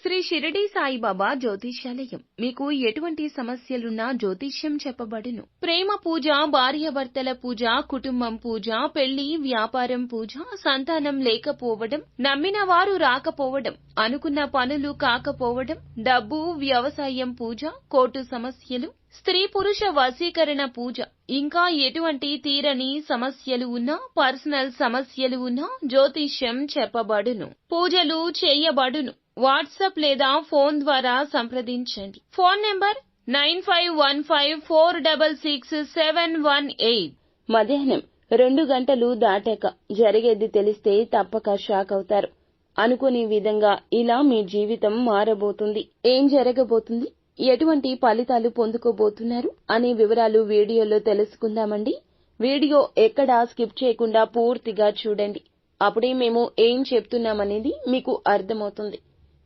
శ్రీ షిరిడి సాయిబాబా జ్యోతిష్యాలయం మీకు ఎటువంటి సమస్యలున్నా జ్యోతిష్యం చెప్పబడును. ప్రేమ పూజ, భార్యాభర్తల పూజ, కుటుంబం పూజ, పెళ్లి, వ్యాపారం పూజ, సంతానం లేకపోవడం, నమ్మిన వారు రాకపోవడం, అనుకున్న పనులు కాకపోవడం, డబ్బు, వ్యవసాయం పూజ, కోర్టు సమస్యలు, స్త్రీ పురుష వశీకరణ పూజ, ఇంకా ఎటువంటి తీరని సమస్యలు ఉన్నా, పర్సనల్ సమస్యలు ఉన్నా జ్యోతిష్యం చెప్పబడును. పూజలు చేయబడును. వాట్సాప్ లేదా ఫోన్ ద్వారా సంప్రదించండి. Phone number 9515466718. మధ్యాహ్నం 2 గంటలు దాటాక జరిగేది తెలిస్తే తప్పక షాక్ అవుతారు. అనుకోని విధంగా ఇలా మీ జీవితం మారబోతుంది. ఏం జరగబోతుంది, ఎటువంటి ఫలితాలు పొందుకోబోతున్నారు అనే వివరాలు వీడియోలో తెలుసుకుందామండి. వీడియో ఎక్కడా స్కిప్ చేయకుండా పూర్తిగా చూడండి. అప్పుడే మేము ఏం చెప్తున్నామనేది మీకు అర్థమవుతుంది.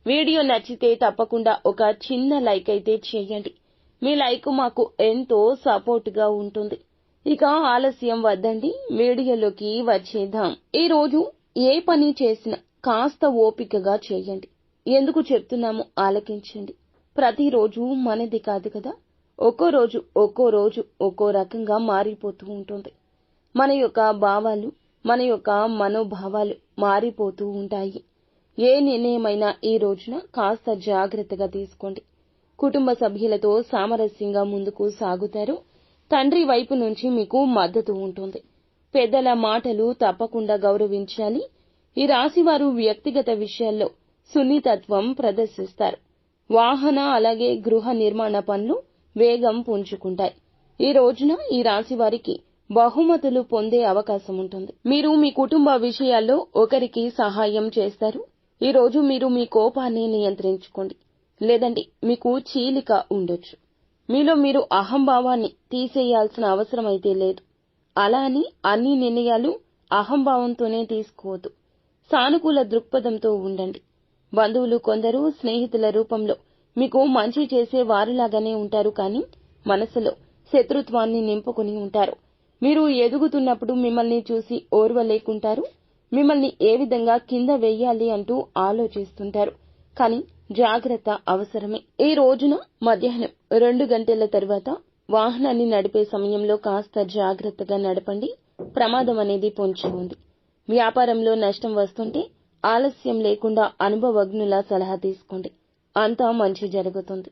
వీడియో నచ్చితే తప్పకుండా ఒక చిన్న లైక్ అయితే చేయండి. మీ లైక్ మాకు ఎంతో సపోర్ట్గా ఉంటుంది. ఇక ఆలస్యం వద్దండి, వీడియోలోకి వచ్చేద్దాం. ఈ రోజు ఏ పని చేసినా కాస్త ఓపికగా చేయండి. ఎందుకు చెప్తున్నామో ఆలకించండి. ప్రతిరోజు మనది కాదు కదా. ఒక్కో రోజు ఒక్కో రకంగా మారిపోతూ ఉంటుంది. మన యొక్క భావాలు, మన యొక్క మనోభావాలు మారిపోతూ ఉంటాయి. ఏ నిర్ణయమైనా ఈ రోజున కాస్త జాగ్రత్తగా తీసుకోండి. కుటుంబ సభ్యులతో సామరస్యంగా ముందుకు సాగుతారు. తండ్రి వైపు నుంచి మీకు మద్దతు ఉంటుంది. పెద్దల మాటలు తప్పకుండా గౌరవించాలి. ఈ రాశివారు వ్యక్తిగత విషయాల్లో సున్నితత్వం ప్రదర్శిస్తారు. వాహన అలాగే గృహ నిర్మాణ పనులు వేగం పుంజుకుంటాయి. ఈ రోజున ఈ రాశి వారికి బహుమతులు పొందే అవకాశం ఉంటుంది. మీరు మీ కుటుంబ విషయాల్లో ఒకరికి సహాయం చేస్తారు. ఈ రోజు మీరు మీ కోపాన్ని నియంత్రించుకోండి. లేదంటే మీకు చీలిక ఉండొచ్చు. మీలో మీరు అహంభావాన్ని తీసేయాల్సిన అవసరం అయితే లేదు. అలా అని అన్ని నిర్ణయాలు అహంభావంతోనే తీసుకోవద్దు. సానుకూల దృక్పథంతో ఉండండి. బంధువులు కొందరు స్నేహితుల రూపంలో మీకు మంచి చేసే వారిలాగానే ఉంటారు, కానీ మనసులో శత్రుత్వాన్ని నింపుకుని ఉంటారు. మీరు ఎదుగుతున్నప్పుడు మిమ్మల్ని చూసి ఓర్వలేకుంటారు. మిమ్మల్ని ఏ విధంగా కింద వెయ్యాలి అంటూ ఆలోచిస్తుంటారు. కానీ జాగ్రత్త అవసరమే. ఈ రోజున మధ్యాహ్నం 2 గంటల తర్వాత వాహనాన్ని నడిపే సమయంలో కాస్త జాగ్రత్తగా నడపండి. ప్రమాదం అనేది పొంచి ఉంది. వ్యాపారంలో నష్టం వస్తుంటే ఆలస్యం లేకుండా అనుభవజ్ఞుల సలహా తీసుకోండి. అంతా మంచి జరుగుతుంది.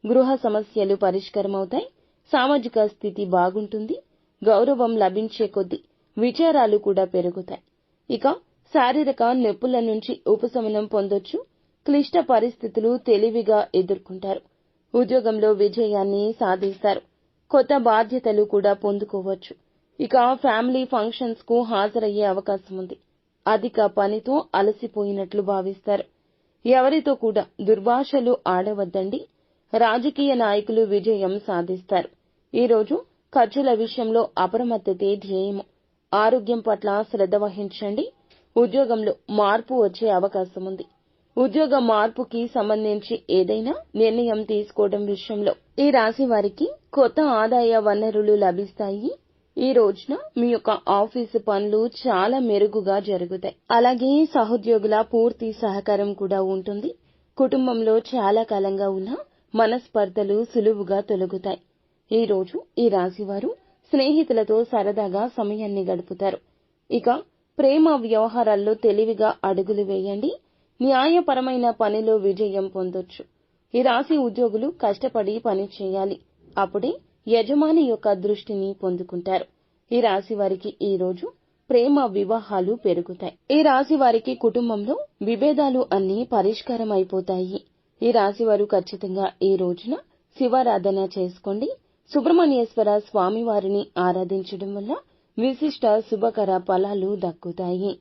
గృహ సమస్యలు పరిష్కారమవుతాయి. సామాజిక స్థితి బాగుంటుంది. గౌరవం లభించే కొద్దీ విచారాలు కూడా పెరుగుతాయి. ఇక శారీరక నొప్పుల నుంచి ఉపశమనం పొందొచ్చు. క్లిష్ట పరిస్థితులు తెలివిగా ఎదుర్కొంటారు. ఉద్యోగంలో విజయాన్ని సాధిస్తారు. కొత్త బాధ్యతలు కూడా పొందుకోవచ్చు. ఇక ఫ్యామిలీ ఫంక్షన్స్ కు హాజరయ్యే అవకాశం ఉంది. అధిక పనితో అలసిపోయినట్లు భావిస్తారు. ఎవరితో కూడా దుర్భాషలు ఆడవద్దండి. రాజకీయ నాయకులు విజయం సాధిస్తారు. ఈ రోజు ఖర్చుల విషయంలో అప్రమత్తతే ధ్యేయము. ఆరోగ్యం పట్ల శ్రద్ధ వహించండి. ఉద్యోగంలో మార్పు వచ్చే అవకాశం ఉంది. ఉద్యోగ మార్పుకి సంబంధించి ఏదైనా నిర్ణయం తీసుకోవడం విషయంలో ఈ రాశి వారికి కొత్త ఆదాయ వనరులు లభిస్తాయి. ఈ రోజున మీ యొక్క ఆఫీసు పనులు చాలా మెరుగుగా జరుగుతాయి. అలాగే సహోద్యోగుల పూర్తి సహకారం కూడా ఉంటుంది. కుటుంబంలో చాలా కాలంగా ఉన్న మనస్పర్ధలు సులువుగా తొలగుతాయి. ఈ రోజు ఈ రాశివారు స్నేహితులతో సరదాగా సమయాన్ని గడుపుతారు. ఇక ప్రేమ వ్యవహారాల్లో తెలివిగా అడుగులు వేయండి. న్యాయపరమైన పనిలో విజయం పొందొచ్చు. ఈ రాశి ఉద్యోగులు కష్టపడి పని చేయాలి. అప్పుడే యజమాని యొక్క దృష్టిని పొందుకుంటారు. ఈ రాశి వారికి ఈ రోజు ప్రేమ వివాహాలు పెరుగుతాయి. ఈ రాశి వారికి కుటుంబంలో విభేదాలు అన్నీ పరిష్కారం అయిపోతాయి. ఈ రాశి వారు ఖచ్చితంగా ఈ రోజున శివారాధన చేసుకోండి. సుబ్రహ్మణ్యేశ్వర స్వామి వారిని ఆరాధించడం వల్ల విశిష్ట శుభకర ఫలాలు దక్కుతాయి.